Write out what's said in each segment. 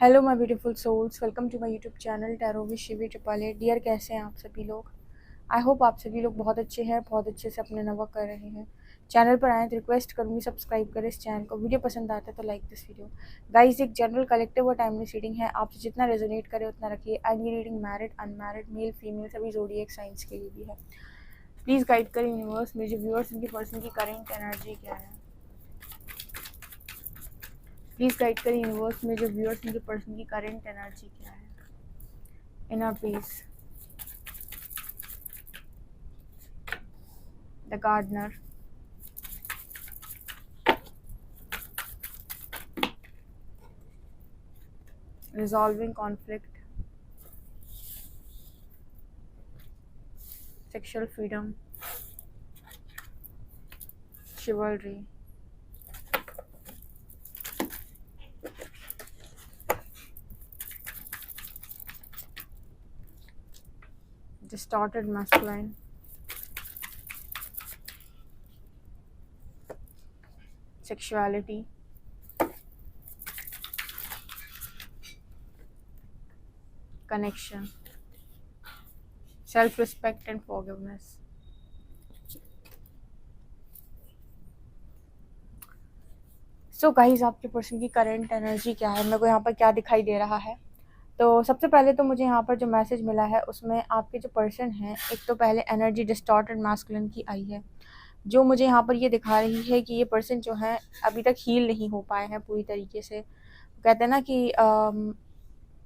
Hello my beautiful souls, welcome to my YouTube channel tarot with Shivi triple. Dear, कैसे हैं आप सभी लोग? आई होप आप सभी लोग बहुत अच्छे हैं, बहुत अच्छे से अपने नवा कर रहे हैं। चैनल पर आए तो रिक्वेस्ट करूंगी सब्सक्राइब करें इस चैनल को। वीडियो पसंद आता है तो लाइक दिस वीडियो। गाइस, एक जनरल कलेक्टिव और टाइमलेस रीडिंग है, आपसे जितना रेजोनेट करे उतना रखिए। एंड ये reading married, unmarried, male, female सभी ज़ोडिएक साइंस के लिए भी है। प्लीज़ गाइड करें यूनिवर्स, मेरे जो व्यूअर्स उनकी पर्सन की करेंट एनर्जी क्या है। प्लीज़ गाइड करें यूनिवर्स, में जो व्यूअर्स उनके पर्सन की करेंट एनर्जी क्या है। Inner peace, the gardener, resolving conflict, sexual freedom, chivalry, distorted masculine, sexuality, connection, self-respect and forgiveness. So guys, आपके पर्सन की करंट एनर्जी क्या है, मेरे को यहाँ पर क्या दिखाई दे रहा है। तो सबसे पहले तो मुझे यहाँ पर जो मैसेज मिला है उसमें आपके जो पर्सन हैं, एक तो पहले एनर्जी डिस्टॉर्टेड मैस्कुलिन की आई है, जो मुझे यहाँ पर ये दिखा रही है कि ये पर्सन जो है अभी तक हील नहीं हो पाए हैं पूरी तरीके से। कहते हैं ना कि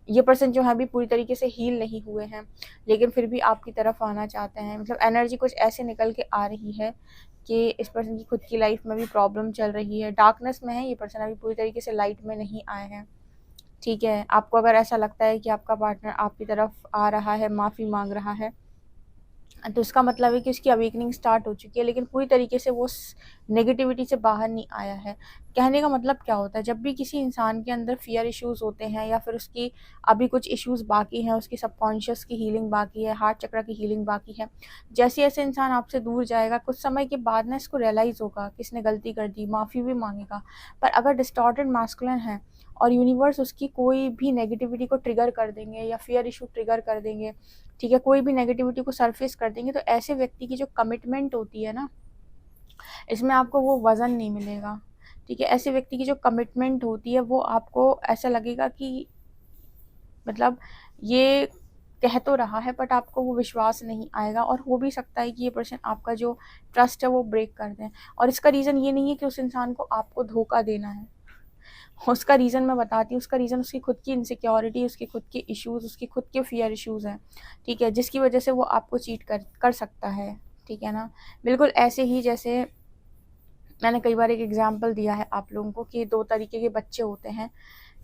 ये पर्सन जो है अभी पूरी तरीके से हील नहीं हुए हैं, लेकिन फिर भी आपकी तरफ आना चाहते हैं। मतलब एनर्जी कुछ ऐसे निकल के आ रही है कि इस पर्सन की खुद की लाइफ में भी प्रॉब्लम चल रही है, डार्कनेस में है ये पर्सन, अभी पूरी तरीके से लाइट में नहीं आए हैं। ठीक है, आपको अगर ऐसा लगता है कि आपका पार्टनर आपकी तरफ आ रहा है, माफ़ी मांग रहा है, तो इसका मतलब है कि उसकी अवेकनिंग स्टार्ट हो चुकी है, लेकिन पूरी तरीके से वो नेगेटिविटी से बाहर नहीं आया है। कहने का मतलब क्या होता है, जब भी किसी इंसान के अंदर फियर इश्यूज़ होते हैं या फिर उसकी अभी कुछ इश्यूज़ बाकी हैं, उसकी सबकॉन्शियस की हीलिंग बाकी है, हार्ट चक्र की हीलिंग बाकी है, जैसे जैसे इंसान आपसे दूर जाएगा कुछ समय के बाद ना इसको रियलाइज़ होगा कि इसने गलती कर दी, माफ़ी भी मांगेगा। पर अगर डिस्टॉर्टेड मास्कुलिन है और यूनिवर्स उसकी कोई भी नेगेटिविटी को ट्रिगर कर देंगे या फियर इशू ट्रिगर कर देंगे, ठीक है, कोई भी नेगेटिविटी को सरफेस कर देंगे, तो ऐसे व्यक्ति की जो कमिटमेंट होती है ना, इसमें आपको वो वज़न नहीं मिलेगा। ठीक है, ऐसे व्यक्ति की जो कमिटमेंट होती है वो आपको ऐसा लगेगा कि मतलब ये कह तो रहा है बट आपको वो विश्वास नहीं आएगा, और हो भी सकता है कि ये पर्सन आपका जो ट्रस्ट है वो ब्रेक कर दें। और इसका रीज़न ये नहीं है कि उस इंसान को आपको धोखा देना है, उसका रीज़न मैं बताती हूँ। उसका रीज़न उसकी खुद की इनसिक्योरिटी, उसके खुद के इश्यूज़, उसकी खुद के फियर इश्यूज़ हैं। ठीक है, जिसकी वजह से वो आपको चीट कर सकता है। ठीक है ना, बिल्कुल ऐसे ही जैसे मैंने कई बार एक एग्जांपल दिया है आप लोगों को कि दो तरीके के बच्चे होते हैं।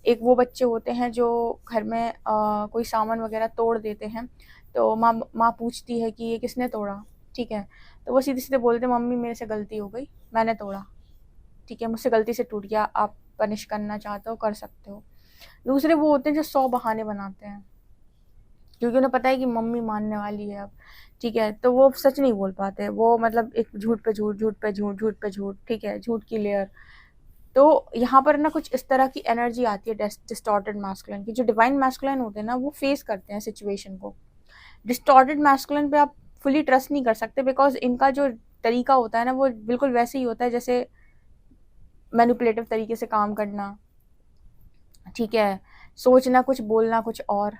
एक वो बच्चे होते हैं जो घर में कोई सामान वगैरह तोड़ देते हैं, तो माँ माँ पूछती है कि ये किसने तोड़ा। ठीक है, तो वो सीधे सीधे बोलते हैं मम्मी मेरे से गलती हो गई, मैंने तोड़ा। ठीक है, मुझसे गलती से टूट गया, आप पनिश करना चाहते हो कर सकते हो। दूसरे वो होते हैं जो 100 बहाने बनाते हैं, क्योंकि उन्हें पता है कि मम्मी मानने वाली है अब। ठीक है, तो वो सच नहीं बोल पाते, वो मतलब एक झूठ पे झूठ, झूठ पे झूठ, झूठ पे झूठ। ठीक है, झूठ की लेयर। तो यहाँ पर ना कुछ इस तरह की एनर्जी आती है डिस्टॉर्टेड मैस्कुलिन की। जो डिवाइन मैस्कुलिन होते हैं ना वो फेस करते हैं सिचुएशन को। डिस्टॉर्टेड मैस्कुलिन पे आप फुली ट्रस्ट नहीं कर सकते, बिकॉज इनका जो तरीका होता है ना वो बिल्कुल वैसे ही होता है जैसे मैनिपुलेटिव तरीके से काम करना। ठीक है, सोचना कुछ, बोलना कुछ और,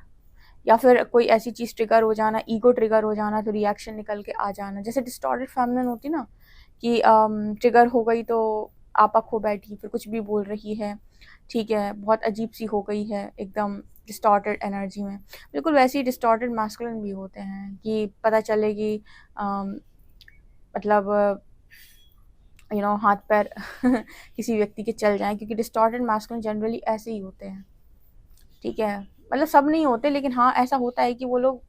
या फिर कोई ऐसी चीज़ ट्रिगर हो जाना, ईगो ट्रिगर हो जाना तो रिएक्शन निकल के आ जाना। जैसे डिस्टॉर्टेड फेमिनिन होती ना कि ट्रिगर हो गई तो आपा खो बैठी, फिर कुछ भी बोल रही है। ठीक है, बहुत अजीब सी हो गई है एकदम डिस्टॉर्टेड एनर्जी में। बिल्कुल वैसे ही डिस्टॉर्टेड मैस्कुलिन भी होते हैं कि पता चले कि मतलब हाथ पैर किसी व्यक्ति के चल जाएं, क्योंकि डिस्टॉर्टेड मैस्कुलिन जनरली ऐसे ही होते हैं। ठीक है, मतलब सब नहीं होते, लेकिन हाँ ऐसा होता है कि वो लोग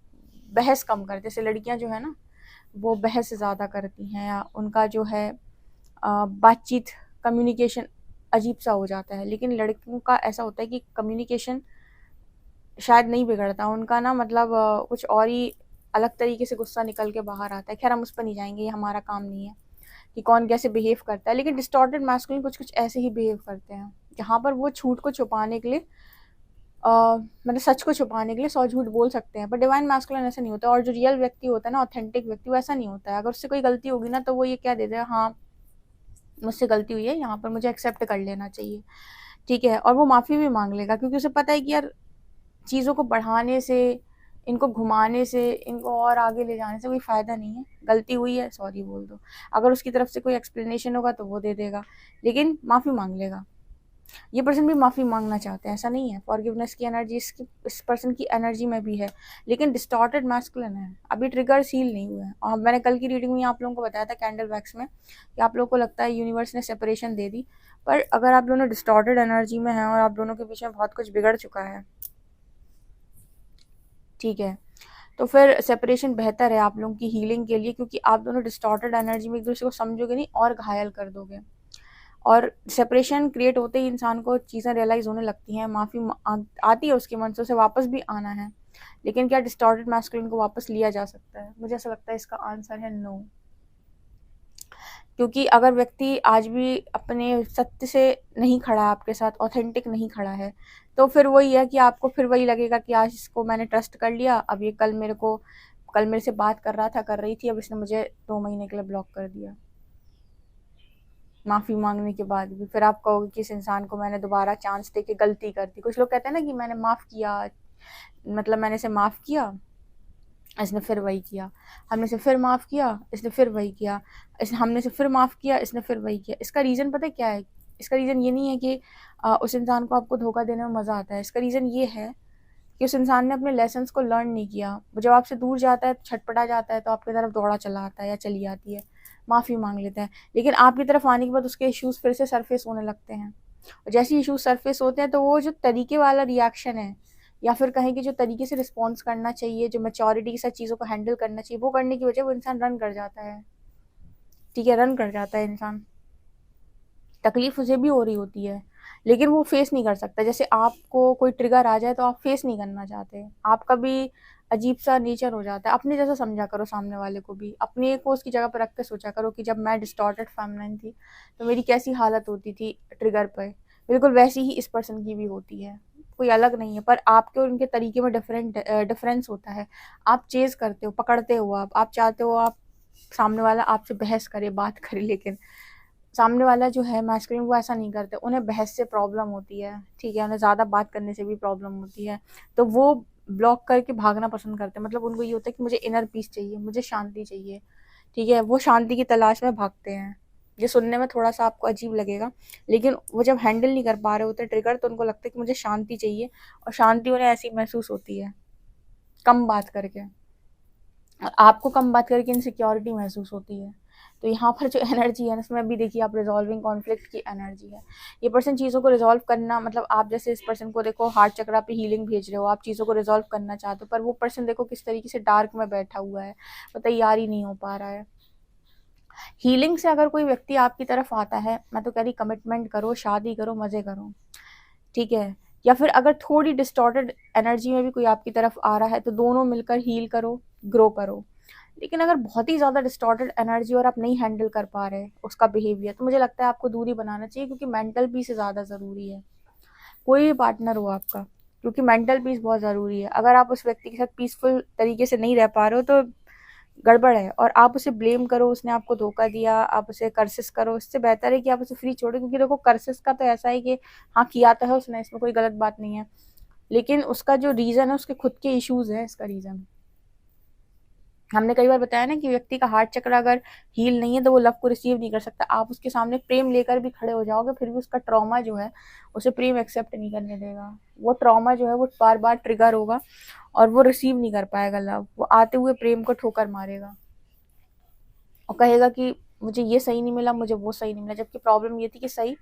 बहस कम करते, जैसे लड़कियां जो है ना वो बहस ज़्यादा करती हैं, या उनका जो है बातचीत, कम्युनिकेशन अजीब सा हो जाता है। लेकिन लड़कियों का ऐसा होता है कि कम्युनिकेशन शायद नहीं बिगड़ता उनका ना, मतलब कुछ और ही अलग तरीके से गुस्सा निकल के बाहर आता है। खैर हम उस पर नहीं जाएंगे, ये हमारा काम नहीं है कि कौन कैसे बिहेव करता है। लेकिन डिस्टॉर्टेड मैस्कुलिन कुछ कुछ ऐसे ही बिहेव करते हैं, जहाँ पर वो झूठ को छुपाने के लिए मतलब सच को छुपाने के लिए 100 झूठ बोल सकते हैं, पर डिवाइन मैस्कुलिन ऐसा नहीं होता। और जो रियल व्यक्ति होता है ना, ऑथेंटिक व्यक्ति, वो ऐसा नहीं होता है। अगर उससे कोई गलती होगी ना, तो वो ये क्या देता है, हाँ मुझसे गलती हुई है, यहाँ पर मुझे एक्सेप्ट कर लेना चाहिए, ठीक है। और वो माफ़ी भी मांग लेगा, क्योंकि उसे पता है कि यार चीज़ों को बढ़ाने से, इनको घुमाने से, इनको और आगे ले जाने से कोई फ़ायदा नहीं है। गलती हुई है, सॉरी बोल दो। अगर उसकी तरफ से कोई एक्सप्लेनेशन होगा तो वो दे देगा, लेकिन माफ़ी मांग लेगा। ये पर्सन भी माफ़ी मांगना चाहते हैं, ऐसा नहीं है। फॉरगिवनेस की एनर्जी इस पर्सन की एनर्जी में भी है, लेकिन डिस्टॉर्टेड मैस्कुलिन है, अभी ट्रिगर सील नहीं हुए हैं। और मैंने कल की रीडिंग में आप लोगों को बताया था कैंडल वैक्स में कि आप लोगों को लगता है यूनिवर्स ने सेपरेशन दे दी, पर अगर आप दोनों डिस्टॉर्टेड एनर्जी में हैं और आप दोनों के बीच में बहुत कुछ बिगड़ चुका है, ठीक है, तो फिर सेपरेशन बेहतर है आप लोगों की हीलिंग के लिए, क्योंकि आप दोनों डिस्टॉर्टेड एनर्जी में एक दूसरे को समझोगे नहीं और घायल कर दोगे। और सेपरेशन क्रिएट होते ही इंसान को चीज़ें रियलाइज़ होने लगती हैं, माफ़ी आती है उसके मन से, उसे वापस भी आना है। लेकिन क्या डिस्टॉर्टेड मैस्कुलिन को वापस लिया जा सकता है? मुझे ऐसा लगता है इसका आंसर है नो। क्योंकि अगर व्यक्ति आज भी अपने सत्य से नहीं खड़ा है आपके साथ, ऑथेंटिक नहीं खड़ा है, तो फिर वही है कि आपको फिर वही लगेगा कि आज इसको मैंने ट्रस्ट कर लिया, अब ये कल मेरे से बात कर रहा था, कर रही थी, अब इसने मुझे 2 महीने के लिए ब्लॉक कर दिया। माफ़ी मांगने के बाद भी फिर आप कहोगे कि इस इंसान को मैंने दोबारा चांस दे के गलती कर दी। कुछ लोग कहते हैं ना कि मैंने माफ़ किया, मतलब मैंने इसे माफ़ किया, इसने फिर वही किया, हमने से फिर माफ़ किया, इसने फिर वही किया, हमने से फिर माफ़ किया, इसने फिर वही किया। इसका रीज़न पता है क्या है? इसका रीज़न ये नहीं है कि उस इंसान को आपको धोखा देने में मज़ा आता है। इसका रीज़न ये है कि उस इंसान ने अपने लेसन्स को लर्न नहीं किया। वो जब आपसे दूर जाता है, छटपटा जाता है, तो आपकी तरफ दौड़ा चला आता है या चली आती है, माफ़ी मांग लेता है। लेकिन आपकी तरफ आने के बाद उसके इश्यूज़ फिर से सरफेस होने लगते हैं, और जैसे इश्यूज़ सरफेस होते हैं, तो वो जो तरीके वाला रिएक्शन है, या फिर कहें कि जो तरीके से रिस्पॉन्स करना चाहिए, जो मैच्योरिटी के साथ चीज़ों को हैंडल करना चाहिए, वो करने की वजह वो इंसान रन कर जाता है, ठीक है, रन कर जाता है इंसान। तकलीफ उसे भी हो रही होती है, लेकिन वो फेस नहीं कर सकता। जैसे आपको कोई ट्रिगर आ जाए तो आप फेस नहीं करना चाहते, आपका भी अजीब सा नेचर हो जाता है। अपने जैसा समझा करो सामने वाले को भी, अपने को उसकी जगह पर रख के सोचा करो कि जब मैं डिस्टॉर्टेड फेमिनिन थी तो मेरी कैसी हालत होती थी ट्रिगर पर, बिल्कुल वैसी ही इस पर्सन की भी होती है, कोई अलग नहीं है। पर आपके और उनके तरीके में डिफरेंस होता है। आप चेज़ करते हो, पकड़ते हो, आप चाहते हो आप सामने वाला आपसे बहस करे, बात करे, लेकिन सामने वाला जो है मैस्कुलिन वो ऐसा नहीं करते, उन्हें बहस से प्रॉब्लम होती है, ठीक है, उन्हें ज़्यादा बात करने से भी प्रॉब्लम होती है, तो वो ब्लॉक करके भागना पसंद करते हैं। मतलब उनको ये होता है कि मुझे इनर पीस चाहिए, मुझे शांति चाहिए, ठीक है, वो शांति की तलाश में भागते हैं। ये सुनने में थोड़ा सा आपको अजीब लगेगा, लेकिन वो जब हैंडल नहीं कर पा रहे होते ट्रिगर, तो उनको लगता है कि मुझे शांति चाहिए, और शांति उन्हें ऐसी महसूस होती है कम बात करके, और आपको कम बात करके इनसिक्योरिटी महसूस होती है। तो यहाँ पर जो एनर्जी है ना, इसमें अभी देखिए आप रिजॉल्विंग कॉन्फ्लिक्ट की एनर्जी है। ये पर्सन चीज़ों को रिजॉल्व करना, मतलब आप जैसे इस पर्सन को देखो हार्ट चक्रा पे हीलिंग भेज रहे हो, आप चीज़ों को रिजॉल्व करना चाहते हो, पर वो पर्सन देखो किस तरीके से डार्क में बैठा हुआ है, वो तैयार ही नहीं हो पा रहा है। हीलिंग से अगर कोई व्यक्ति आपकी तरफ आता है, मैं तो कह रही कमिटमेंट करो, शादी करो, मज़े करो, ठीक है। या फिर अगर थोड़ी डिस्टॉर्टेड एनर्जी में भी कोई आपकी तरफ आ रहा है, तो दोनों मिलकर हील करो, ग्रो करो। लेकिन अगर बहुत ही ज़्यादा डिस्टॉर्टेड एनर्जी और आप नहीं हैंडल कर पा रहे उसका बिहेवियर, तो मुझे लगता है आपको दूरी बनाना चाहिए, क्योंकि मेंटल पीस ज़्यादा ज़रूरी है, कोई भी पार्टनर हो आपका, क्योंकि मेंटल पीस बहुत ज़रूरी है। अगर आप उस व्यक्ति के साथ पीसफुल तरीके से नहीं रह पा रहे हो, तो गड़बड़ है, और आप उसे ब्लेम करो, उसने आपको धोखा दिया, आप उसे कर्सिस करो, इससे बेहतर है कि आप उसे फ्री छोड़ो। क्योंकि देखो कर्सिस का तो ऐसा है कि हाँ किया तो है उसने, इसमें कोई गलत बात नहीं है, लेकिन उसका जो रीज़न है उसके खुद के इश्यूज़ है इसका रीज़न। हमने कई बार बताया ना कि व्यक्ति का हार्ट चक्र अगर हील नहीं है, तो वो लव को रिसीव नहीं कर सकता। आप उसके सामने प्रेम लेकर भी खड़े हो जाओगे, फिर भी उसका ट्रॉमा जो है उसे प्रेम एक्सेप्ट नहीं करने देगा। वो ट्रॉमा जो है वो बार बार ट्रिगर होगा, और वो रिसीव नहीं कर पाएगा लव, वो आते हुए प्रेम को ठोकर मारेगा, और कहेगा कि मुझे ये सही नहीं मिला, मुझे वो सही नहीं मिला, जबकि प्रॉब्लम ये थी कि सही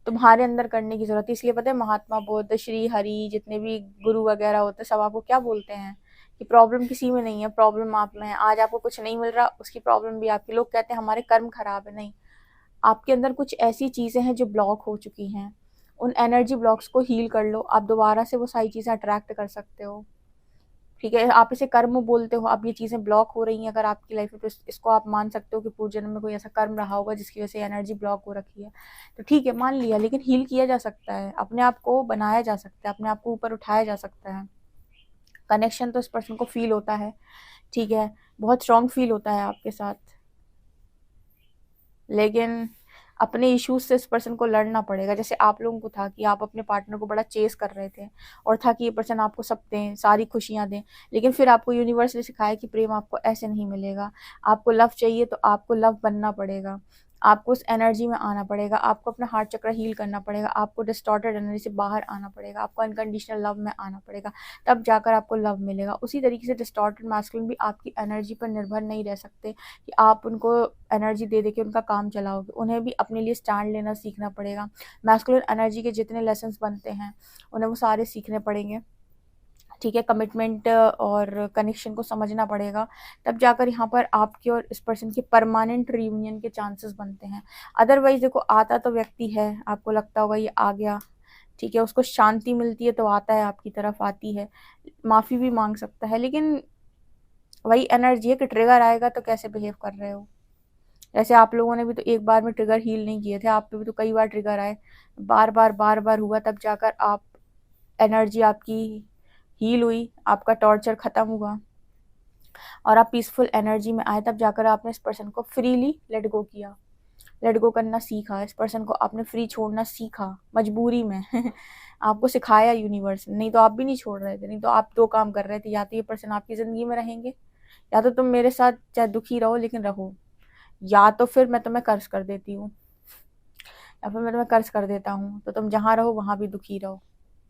तुम्हारे अंदर करने की जरूरत है। इसलिए पता है महात्मा बुद्ध, श्री हरि, जितने भी गुरु वगैरह होते हैं, सब आपको क्या बोलते हैं कि प्रॉब्लम किसी में नहीं है, प्रॉब्लम आप में है। आज आपको कुछ नहीं मिल रहा, उसकी प्रॉब्लम भी आपकी। लोग कहते हैं हमारे कर्म खराब है, नहीं, आपके अंदर कुछ ऐसी चीज़ें हैं जो ब्लॉक हो चुकी हैं, उन एनर्जी ब्लॉक्स को हील कर लो, आप दोबारा से वो सारी चीज़ें अट्रैक्ट कर सकते हो, ठीक है, आप इसे कर्म बोलते हो, अब ये चीज़ें ब्लॉक हो रही हैं अगर आपकी लाइफ में, तो इसको आप मान सकते हो कि पूर्व जन्म में कोई ऐसा कर्म रहा होगा जिसकी वजह से एनर्जी ब्लॉक हो रखी है। तो ठीक है, मान लिया, लेकिन हील किया जा सकता है, अपने आप को बनाया जा सकता है, अपने आप को ऊपर उठाया जा सकता है। कनेक्शन तो इस पर्सन को फील होता है, ठीक है, बहुत स्ट्रॉन्ग फील होता है आपके साथ, लेकिन अपने इश्यूज से इस पर्सन को लड़ना पड़ेगा। जैसे आप लोगों को था कि आप अपने पार्टनर को बड़ा चेस कर रहे थे और था कि ये पर्सन आपको सब दें, सारी खुशियां दें, लेकिन फिर आपको यूनिवर्स ने सिखाया कि प्रेम आपको ऐसे नहीं मिलेगा। आपको लव चाहिए तो आपको लव बनना पड़ेगा, आपको उस एनर्जी में आना पड़ेगा, आपको अपना हार्ट चक्र हील करना पड़ेगा, आपको डिस्टॉर्टेड एनर्जी से बाहर आना पड़ेगा, आपको अनकंडीशनल लव में आना पड़ेगा, तब जाकर आपको लव मिलेगा। उसी तरीके से डिस्टॉर्टेड मैस्कुलिन भी आपकी एनर्जी पर निर्भर नहीं रह सकते कि आप उनको एनर्जी दे के उनका काम चलाओगे, उन्हें भी अपने लिए स्टैंड लेना सीखना पड़ेगा। मैस्कुलिन एनर्जी के जितने लेसन्स बनते हैं उन्हें वो सारे सीखने पड़ेंगे, ठीक है, कमिटमेंट और कनेक्शन को समझना पड़ेगा, तब जाकर यहाँ पर आपके और इस पर्सन के परमानेंट रियूनियन के चांसेस बनते हैं। अदरवाइज देखो, आता तो व्यक्ति है, आपको लगता होगा ये आ गया, ठीक है, उसको शांति मिलती है तो आता है, आपकी तरफ आती है, माफ़ी भी मांग सकता है, लेकिन वही एनर्जी है कि ट्रिगर आएगा तो कैसे बिहेव कर रहे हो। जैसे आप लोगों ने भी तो एक बार में ट्रिगर हील नहीं किए थे, आप पे भी तो कई बार ट्रिगर आए, बार बार हुआ, तब जाकर आप एनर्जी आपकी हील हुई, आपका टॉर्चर खत्म हुआ और आप पीसफुल एनर्जी में आए, तब जाकर आपने इस पर्सन को फ्रीली लेट गो किया, लेट गो करना सीखा, इस पर्सन को आपने फ्री छोड़ना सीखा मजबूरी में आपको सिखाया यूनिवर्स, नहीं तो आप भी नहीं छोड़ रहे थे, नहीं तो आप दो काम कर रहे थे, या तो ये पर्सन आपकी ज़िंदगी में रहेंगे, या तो तुम मेरे साथ चाहे दुखी रहो लेकिन रहो, या तो फिर मैं तुम्हें कर्ज कर देती हूँ, या फिर मैं तुम्हें कर्ज कर देता हूँ, तो तुम जहाँ रहो वहाँ भी दुखी रहो,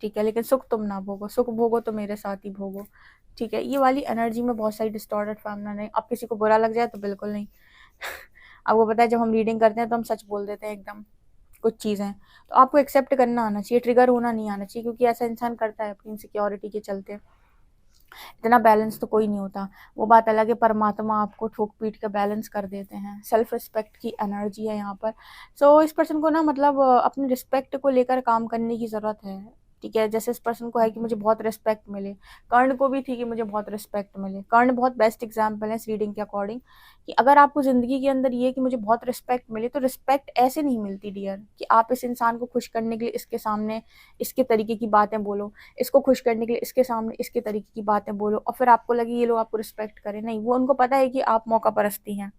ठीक है, लेकिन सुख तुम ना भोगो, सुख भोगो तो मेरे साथ ही भोगो, ठीक है। ये वाली एनर्जी में बहुत सारी डिस्टॉर्टेड फैमिना नहीं, अब किसी को बुरा लग जाए तो बिल्कुल नहीं आपको पता है जब हम रीडिंग करते हैं तो हम सच बोल देते हैं एकदम, कुछ चीज़ें तो आपको एक्सेप्ट करना आना चाहिए, ट्रिगर होना नहीं आना चाहिए, क्योंकि ऐसा इंसान करता है अपनी इनसिक्योरिटी के चलते। इतना बैलेंस तो कोई नहीं होता, वो बात अलग है, परमात्मा आपको ठोक पीट के बैलेंस कर देते हैं। सेल्फ रिस्पेक्ट की एनर्जी है यहाँ पर। सो इस पर्सन को ना मतलब अपनी रिस्पेक्ट को लेकर काम करने की ज़रूरत है, ठीक है। जैसे इस पर्सन को है कि मुझे बहुत रिस्पेक्ट मिले, कर्ण को भी थी कि मुझे बहुत रिस्पेक्ट मिले। कर्ण बहुत बेस्ट एग्जाम्पल है इस रीडिंग के अकॉर्डिंग, कि अगर आपको ज़िंदगी के अंदर ये कि मुझे बहुत रिस्पेक्ट मिले, तो रिस्पेक्ट ऐसे नहीं मिलती डियर कि आप इस इंसान को खुश करने के लिए इसके सामने इसके तरीके की बातें बोलो, इसको खुश करने के लिए इसके सामने इसके तरीके की बातें बोलो और फिर आपको लगे ये लोग आपको रिस्पेक्ट करें। नहीं, वो उनको पता है कि आप मौका परस्ती हैं।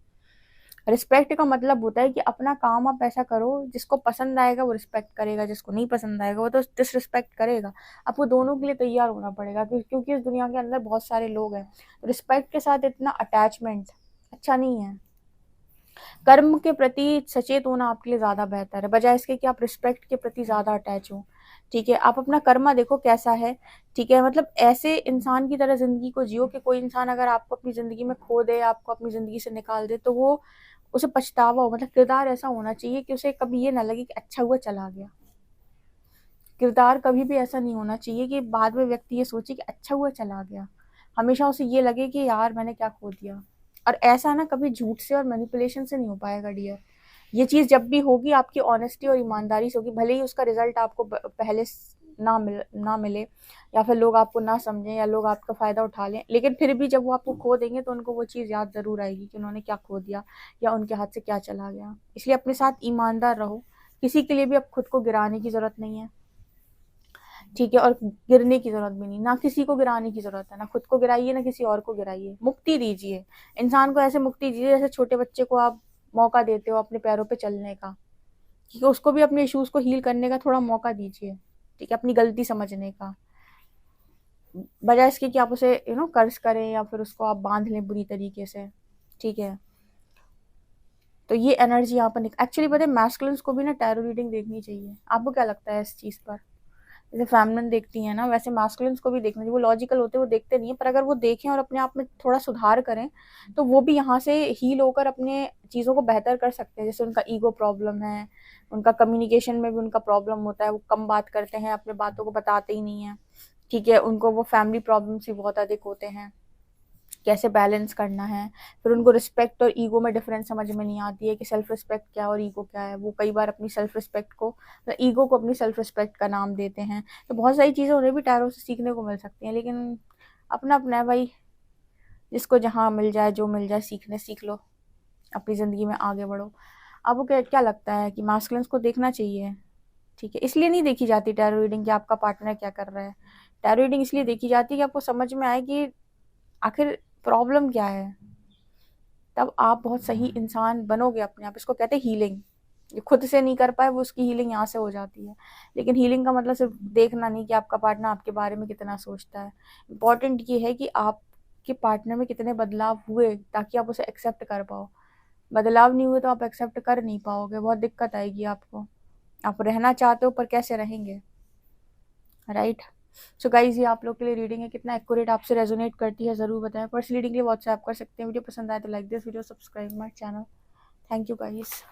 रिस्पेक्ट का मतलब होता है कि अपना काम आप ऐसा करो, जिसको पसंद आएगा वो रिस्पेक्ट करेगा, जिसको नहीं पसंद आएगा वो तो डिसरिस्पेक्ट करेगा। आपको दोनों के लिए तैयार होना पड़ेगा, क्योंकि इस दुनिया के अंदर बहुत सारे लोग हैं। रिस्पेक्ट के साथ इतना अटैचमेंट अच्छा नहीं है। कर्म के प्रति सचेत होना आपके लिए ज़्यादा बेहतर है, बजाय इसके कि आप रिस्पेक्ट के प्रति ज़्यादा अटैच हो, ठीक है। आप अपना कर्मा देखो कैसा है, ठीक है, मतलब ऐसे इंसान की तरह ज़िंदगी को जियो कि कोई इंसान अगर आपको अपनी ज़िंदगी में खो दे, आपको अपनी ज़िंदगी से निकाल दे, तो वो उसे पछतावा हो, मतलब किरदार ऐसा होना चाहिए कि उसे कभी ये ना लगे कि अच्छा हुआ चला गया। किरदार कभी भी ऐसा नहीं होना चाहिए कि बाद में व्यक्ति ये सोचे कि अच्छा हुआ चला गया। हमेशा उसे ये लगे कि यार मैंने क्या खो दिया। और ऐसा ना कभी झूठ से और मैनिपुलेशन से नहीं हो पाएगा डियर। ये चीज़ जब भी होगी आपकी ऑनेस्टी और ईमानदारी से होगी, भले ही उसका रिजल्ट आपको पहले ना मिले, या फिर लोग आपको ना समझें, या लोग आपका फ़ायदा उठा लें, लेकिन फिर भी जब वो आपको खो देंगे तो उनको वो चीज़ याद ज़रूर आएगी कि उन्होंने क्या खो दिया या उनके हाथ से क्या चला गया। इसलिए अपने साथ ईमानदार रहो, किसी के लिए भी अब खुद को गिराने की ज़रूरत नहीं है, ठीक है, और गिरने की ज़रूरत भी नहीं, ना किसी को गिराने की ज़रूरत है, ना खुद को गिराइए ना किसी और को गिराइए। मुक्ति दीजिए इंसान को, ऐसे मुक्ति दीजिए जैसे छोटे बच्चे को आप मौका देते हो अपने पैरों पे चलने का, ठीक है, उसको भी अपने इश्यूज़ को हील करने का थोड़ा मौका दीजिए, ठीक है, अपनी गलती समझने का, बजाय इसके कि आप उसे कर्ज करें या फिर उसको आप बांध लें बुरी तरीके से, ठीक है। तो ये एनर्जी यहाँ पर एक्चुअली पता है मैस्कुलिन्स को भी ना टैरो रीडिंग देखनी चाहिए। आपको क्या लगता है इस चीज़ पर? जैसे फेमिनिन देखती हैं ना, वैसे मैस्कुलिन्स को भी देखना चाहिए। वो लॉजिकल होते हैं, वो देखते नहीं है, पर अगर वो देखें और अपने आप में थोड़ा सुधार करें तो वो भी यहाँ से हील होकर अपने चीज़ों को बेहतर कर सकते हैं। जैसे उनका ईगो प्रॉब्लम है, उनका कम्युनिकेशन में भी उनका प्रॉब्लम होता है, वो कम बात करते हैं, अपने बातों को बताते ही नहीं हैं, ठीक है। उनको वो फैमिली प्रॉब्लम्स भी बहुत अधिक होते हैं, कैसे बैलेंस करना है। फिर उनको रिस्पेक्ट और ईगो में डिफरेंस समझ में नहीं आती है कि सेल्फ रिस्पेक्ट क्या और ईगो क्या है। वो कई बार अपनी सेल्फ रिस्पेक्ट को, ईगो को अपनी सेल्फ रिस्पेक्ट का नाम देते हैं। तो बहुत सारी चीज़ें उन्हें भी टैरो से सीखने को मिल सकती हैं, लेकिन अपना अपना है भाई, जिसको जहाँ मिल जाए, जो मिल जाए सीखने सीख लो, अपनी ज़िंदगी में आगे बढ़ो। आपको क्या क्या लगता है कि मास्कुलिन्स को देखना चाहिए? ठीक है, इसलिए नहीं देखी जाती टैरो रीडिंग कि आपका पार्टनर क्या कर रहा है। टैरो रीडिंग इसलिए देखी जाती है कि आपको समझ में आए कि आखिर प्रॉब्लम क्या है, तब आप बहुत सही इंसान बनोगे अपने आप। इसको कहते हैं हीलिंग। ये खुद से नहीं कर पाए वो, उसकी हीलिंग यहाँ से हो जाती है। लेकिन हीलिंग का मतलब सिर्फ देखना नहीं कि आपका पार्टनर आपके बारे में कितना सोचता है। इम्पॉर्टेंट ये है कि आपके पार्टनर में कितने बदलाव हुए ताकि आप उसे एक्सेप्ट कर पाओ। बदलाव नहीं हुए तो आप एक्सेप्ट कर नहीं पाओगे, बहुत दिक्कत आएगी आपको। आप रहना चाहते हो पर कैसे रहेंगे, राइट? सो गाइज, ये आप लोग के लिए रीडिंग है, कितना एक्यूरेट आपसे रेजोनेट करती है ज़रूर बताएं। पर्सनल रीडिंग के लिए व्हाट्सएप कर सकते हैं। वीडियो पसंद आए तो like this video, subscribe my channel. Thank you guys.